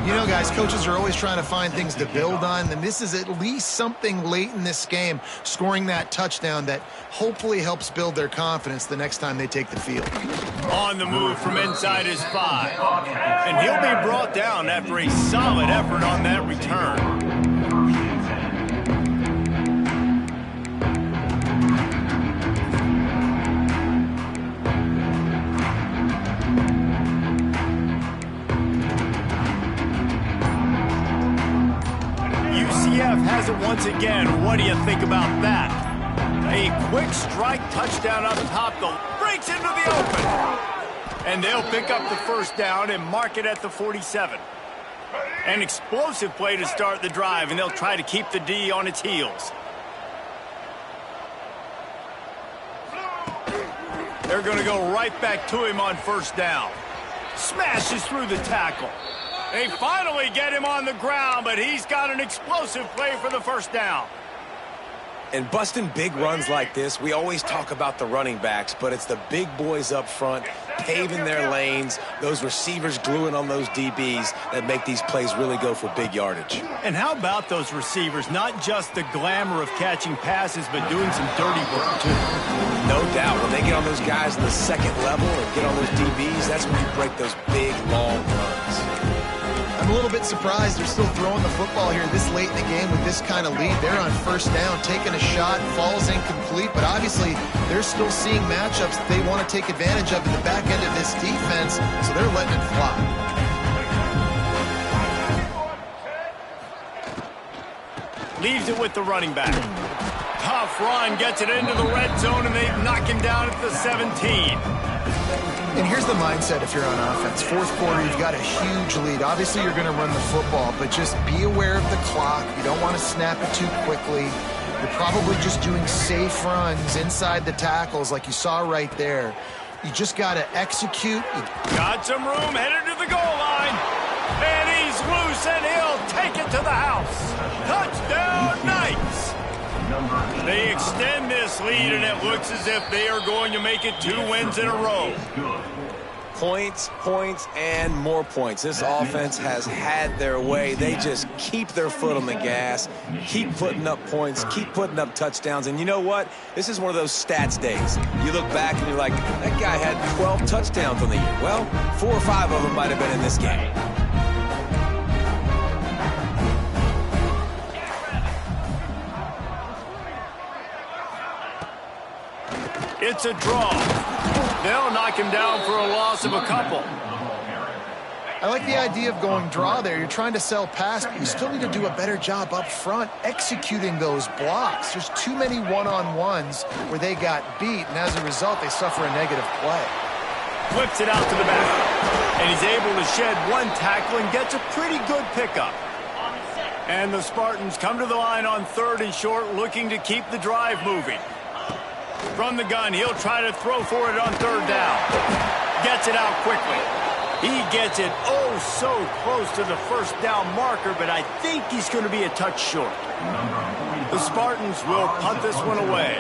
You know, guys, coaches are always trying to find things to build on, and this is at least something late in this game, scoring that touchdown that hopefully helps build their confidence the next time they take the field. On the move from inside his 5. And he'll be brought down after a solid effort on that return. UCF has it once again. What do you think about that? A quick strike touchdown up top, though. Breaks into the open. And they'll pick up the first down and mark it at the 47. An explosive play to start the drive, and they'll try to keep the D on its heels. They're going to go right back to him on first down. Smashes through the tackle. They finally get him on the ground, but he's got an explosive play for the first down. And busting big runs like this, we always talk about the running backs, but it's the big boys up front, paving their lanes, those receivers gluing on those DBs that make these plays really go for big yardage. And how about those receivers? Not just the glamour of catching passes, but doing some dirty work, too. No doubt. When they get on those guys in the second level and get on those DBs, that's when you break those big, long runs. I'm a little bit surprised they're still throwing the football here this late in the game with this kind of lead. They're on first down, taking a shot, falls incomplete, but obviously they're still seeing matchups that they want to take advantage of in the back end of this defense, so they're letting it fly. Leaves it with the running back. Tough run, gets it into the red zone, and they knock him down at the 17. And here's the mindset if you're on offense. Fourth quarter, you've got a huge lead. Obviously, you're going to run the football, but just be aware of the clock. You don't want to snap it too quickly. You're probably just doing safe runs inside the tackles like you saw right there. You just got to execute. Got some room, headed to the goal line. And he's loose, and he'll take it to the house. Touchdown, Knights. They extend this lead, and it looks as if they are going to make it 2 wins in a row. Points, points, and more points. This offense has had their way. They just keep their foot on the gas, keep putting up points, keep putting up touchdowns. And you know what? This is one of those stats days. You look back and you're like, that guy had 12 touchdowns on the year. Well, 4 or 5 of them might have been in this game. It's a draw. They'll knock him down for a loss of a couple. I like the idea of going draw there. You're trying to sell pass, but you still need to do a better job up front executing those blocks. There's too many one-on-ones where they got beat, and as a result, they suffer a negative play. Flips it out to the back. And he's able to shed one tackle and gets a pretty good pickup. And the Spartans come to the line on 3rd and short, looking to keep the drive moving. From the gun, he'll try to throw for it on 3rd down. Gets it out quickly. He gets it oh so close to the 1st down marker, but I think he's going to be a touch short. The Spartans will punt this one away.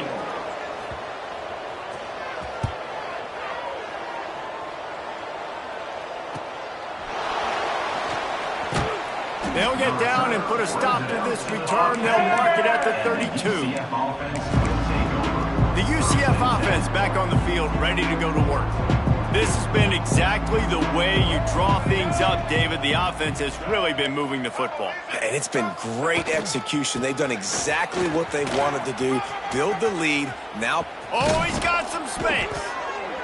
They'll get down and put a stop to this return. They'll mark it at the 32. The UCF offense back on the field, ready to go to work. This has been exactly the way you draw things up, David. The offense has really been moving the football. And it's been great execution. They've done exactly what they wanted to do, build the lead. Now, oh, he's got some space.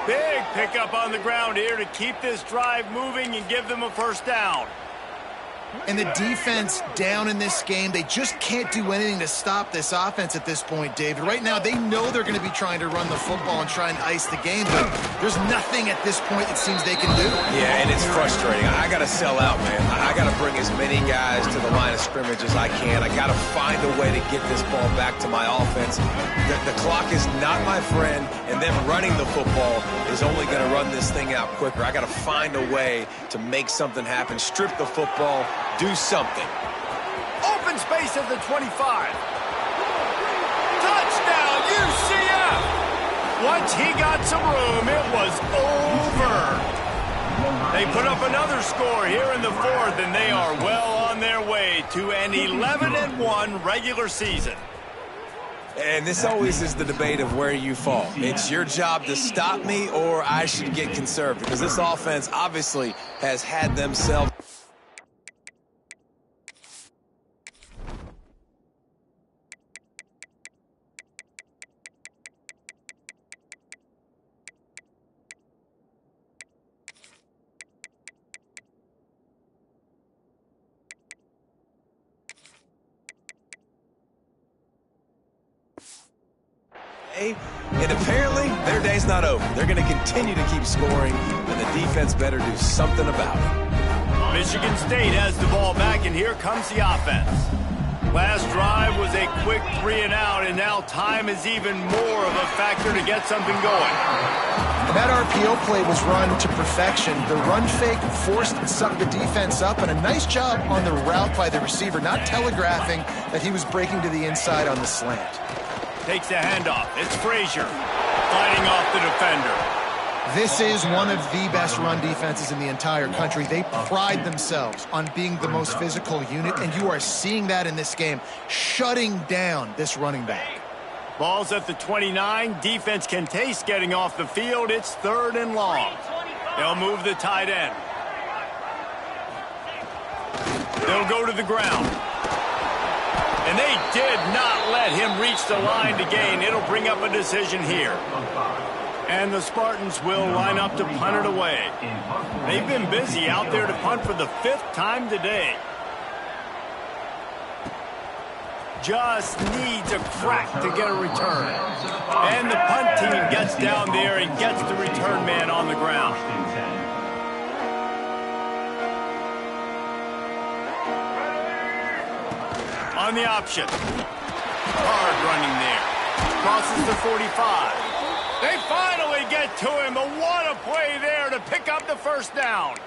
Big pickup on the ground here to keep this drive moving and give them a 1st down. And the defense down in this game, they just can't do anything to stop this offense at this point, David. Right now, they know they're going to be trying to run the football and try and ice the game, but there's nothing at this point it seems they can do. Yeah, and it's frustrating. I got to sell out, man. I got to bring as many guys to the line of scrimmage as I can. I got to find a way to get this ball back to my offense. The clock is not my friend, and them running the football is only going to run this thing out quicker. I got to find a way to make something happen, strip the football, do something. Open space at the 25. Touchdown, UCF! Once he got some room, it was over. They put up another score here in the 4th, and they are well on their way to an 11-1 regular season. And this always is the debate of where you fall. It's your job to stop me, or I should get conserved, because this offense obviously has had themselves. And apparently, their day's not over. They're going to continue to keep scoring, and the defense better do something about it. Michigan State has the ball back, and here comes the offense. Last drive was a quick 3 and out, and now time is even more of a factor to get something going. That RPO play was run to perfection. The run fake forced and sucked the defense up, and a nice job on the route by the receiver, not telegraphing that he was breaking to the inside on the slant. Takes the handoff. It's Frazier fighting off the defender. This is one of the best run defenses in the entire country. They pride themselves on being the most physical unit, and you are seeing that in this game, shutting down this running back. Ball's at the 29. Defense can taste getting off the field. It's 3rd and long. They'll move the tight end. They'll go to the ground. And they did not let him reach the line to gain. It'll bring up a decision here. And the Spartans will line up to punt it away. They've been busy out there to punt for the 5th time today. Just needs a crack to get a return. And the punt team gets down there and gets the return man on the ground. On the option. Hard running there. Crosses the 45. They finally get to him, but what a play there to pick up the 1st down.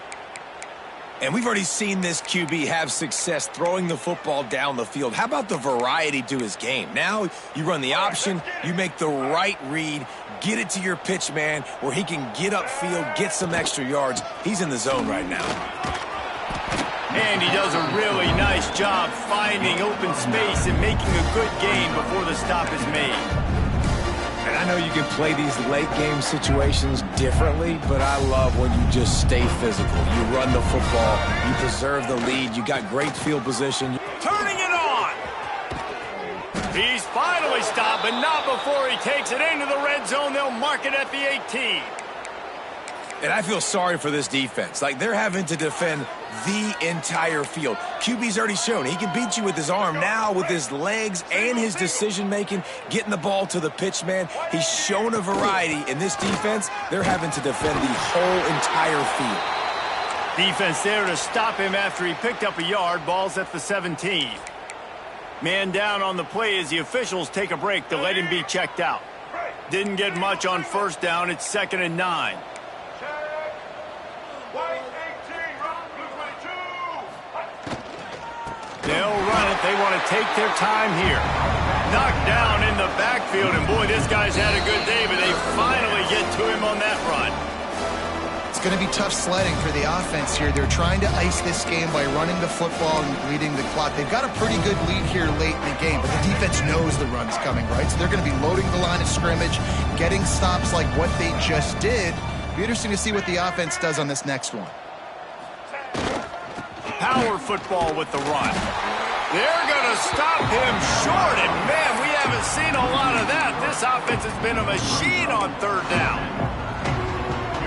And we've already seen this QB have success throwing the football down the field. How about the variety to his game? Now you run the option, you make the right read, get it to your pitch man where he can get upfield, get some extra yards. He's in the zone right now. And he does a really nice job finding open space and making a good gain before the stop is made. And I know you can play these late game situations differently, but I love when you just stay physical. You run the football, you preserve the lead, you got great field position. Turning it on! He's finally stopped, but not before he takes it into the red zone. They'll mark it at the 18. And I feel sorry for this defense. Like, they're having to defend the entire field. QB's already shown he can beat you with his arm. Now, with his legs and his decision-making, getting the ball to the pitch man, he's shown a variety. In this defense, they're having to defend the whole entire field. Defense there to stop him after he picked up a yard. Ball's at the 17. Man down on the play as the officials take a break to let him be checked out. Didn't get much on first down. It's 2nd and 9. They'll run it. They want to take their time here. Knocked down in the backfield, and boy, this guy's had a good day, but they finally get to him on that run. It's going to be tough sledding for the offense here. They're trying to ice this game by running the football and bleeding the clock. They've got a pretty good lead here late in the game, but the defense knows the run's coming, right? So they're going to be loading the line of scrimmage, getting stops like what they just did. Be interesting to see what the offense does on this next one. Power football with the run. They're going to stop him short, and man, we haven't seen a lot of that. This offense has been a machine on 3rd down.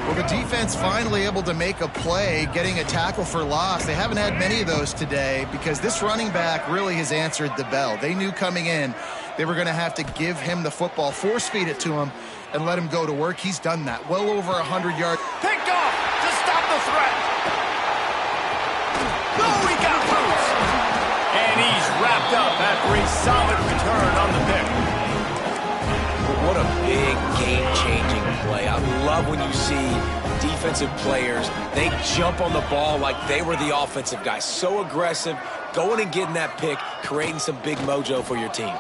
Well, the defense finally able to make a play, getting a tackle for loss. They haven't had many of those today because this running back really has answered the bell. They knew coming in they were going to have to give him the football, force feed it to him, and let him go to work. He's done that. Well over 100 yards. Picked off to stop the threat. No, he got loose. And he's wrapped up after a solid return on the pick. What a big game-changing play. I love when you see defensive players, they jump on the ball like they were the offensive guy. So aggressive, going and getting that pick, creating some big mojo for your team.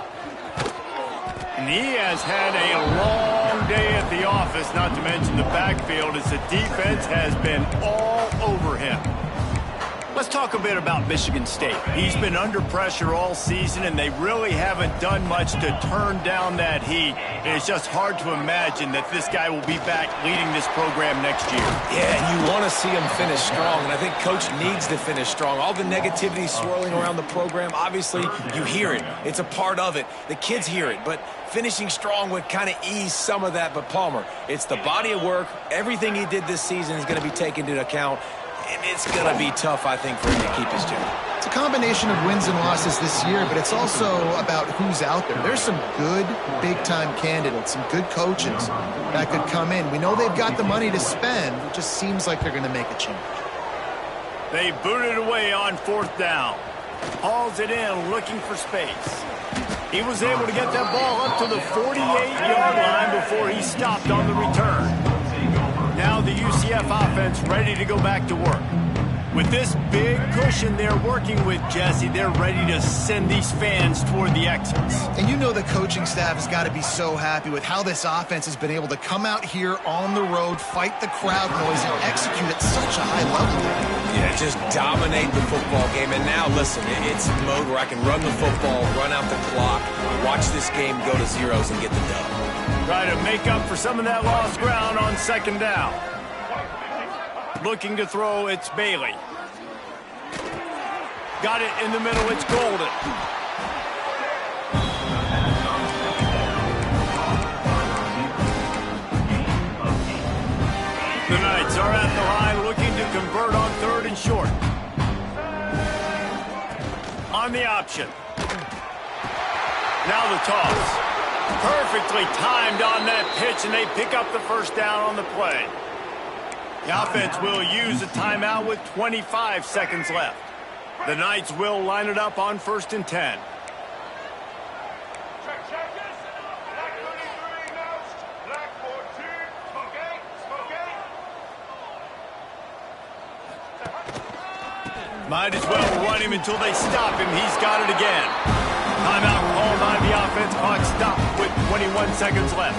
And he has had a long day at the office, not to mention the backfield, as the defense has been all over him. Let's talk a bit about Michigan State. He's been under pressure all season, and they really haven't done much to turn down that heat. And it's just hard to imagine that this guy will be back leading this program next year. Yeah, and you want to see him finish strong, and I think Coach needs to finish strong. All the negativity swirling around the program, obviously, you hear it. It's a part of it. The kids hear it, but finishing strong would kind of ease some of that. But Palmer, it's the body of work. Everything he did this season is going to be taken into account. And it's going to be tough, I think, for him to keep his job. It's a combination of wins and losses this year, but it's also about who's out there. There's some good big-time candidates, some good coaches that could come in. We know they've got the money to spend. It just seems like they're going to make a change. They booted away on 4th down. Hauls it in, looking for space. He was able to get that ball up to the 48-yard line before he stopped on the return. Now the UCF offense ready to go back to work. With this big cushion they're working with, Jesse, they're ready to send these fans toward the exits. And you know the coaching staff has got to be so happy with how this offense has been able to come out here on the road, fight the crowd noise, and execute at such a high level. Yeah, just dominate the football game. And now, listen, it's a mode where I can run the football, run out the clock, watch this game go to zeros and get the dub. Try to make up for some of that lost ground on 2nd down. Looking to throw, it's Bailey. Got it in the middle, it's Golden. The Knights are at the line looking to convert on 3rd and short. On the option. Now the toss. Perfectly timed on that pitch, and they pick up the 1st down on the play. The offense will use a timeout with 25 seconds left. The Knights will line it up on 1st and 10. Might as well run him until they stop him. He's got it again. Timeout called by the offense. Clock stopped with 21 seconds left.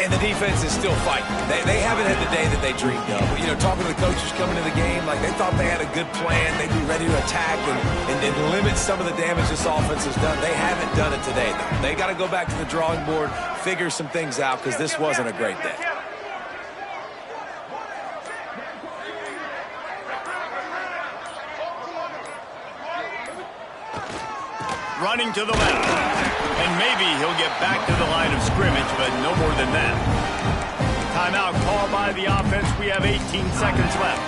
And the defense is still fighting. They haven't had the day that they dreamed of. But, you know, talking to the coaches coming into the game, like they thought they had a good plan. They'd be ready to attack and limit some of the damage this offense has done. They haven't done it today, though. They got to go back to the drawing board, figure some things out, because this wasn't a great day. Running to the left. And maybe he'll get back to the line of scrimmage, but no more than that. Timeout called by the offense. We have 18 seconds left.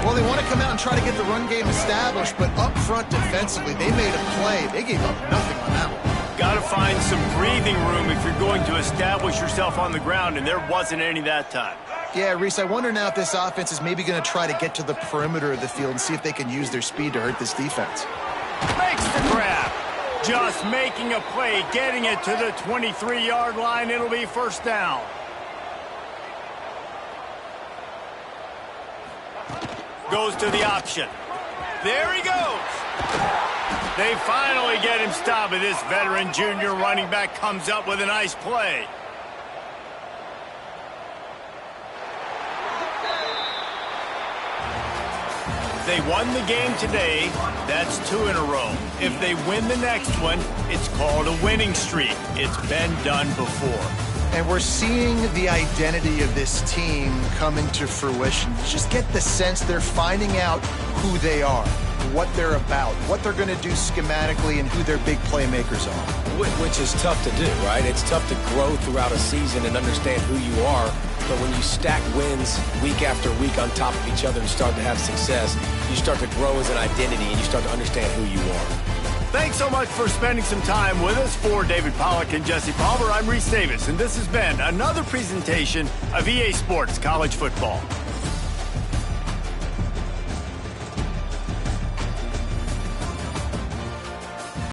Well, they want to come out and try to get the run game established, but up front defensively, they made a play. They gave up nothing on that one. Got to find some breathing room if you're going to establish yourself on the ground, and there wasn't any that time. Yeah, Reese, I wonder now if this offense is maybe going to try to get to the perimeter of the field and see if they can use their speed to hurt this defense. Makes the grab. Just making a play, getting it to the 23-yard line. It'll be first down. Goes to the option. There he goes. They finally get him stopped, but this veteran junior running back comes up with a nice play. They won the game today. That's 2 in a row. If they win the next one, it's called a winning streak. It's been done before. And we're seeing the identity of this team come into fruition. You just get the sense they're finding out who they are, what they're about, what they're going to do schematically, and who their big playmakers are. Which is tough to do, right? It's tough to grow throughout a season and understand who you are. But when you stack wins week after week on top of each other and start to have success, you start to grow as an identity and you start to understand who you are. Thanks so much for spending some time with us. For David Pollack and Jesse Palmer, I'm Reese Davis, and this has been another presentation of EA Sports College Football.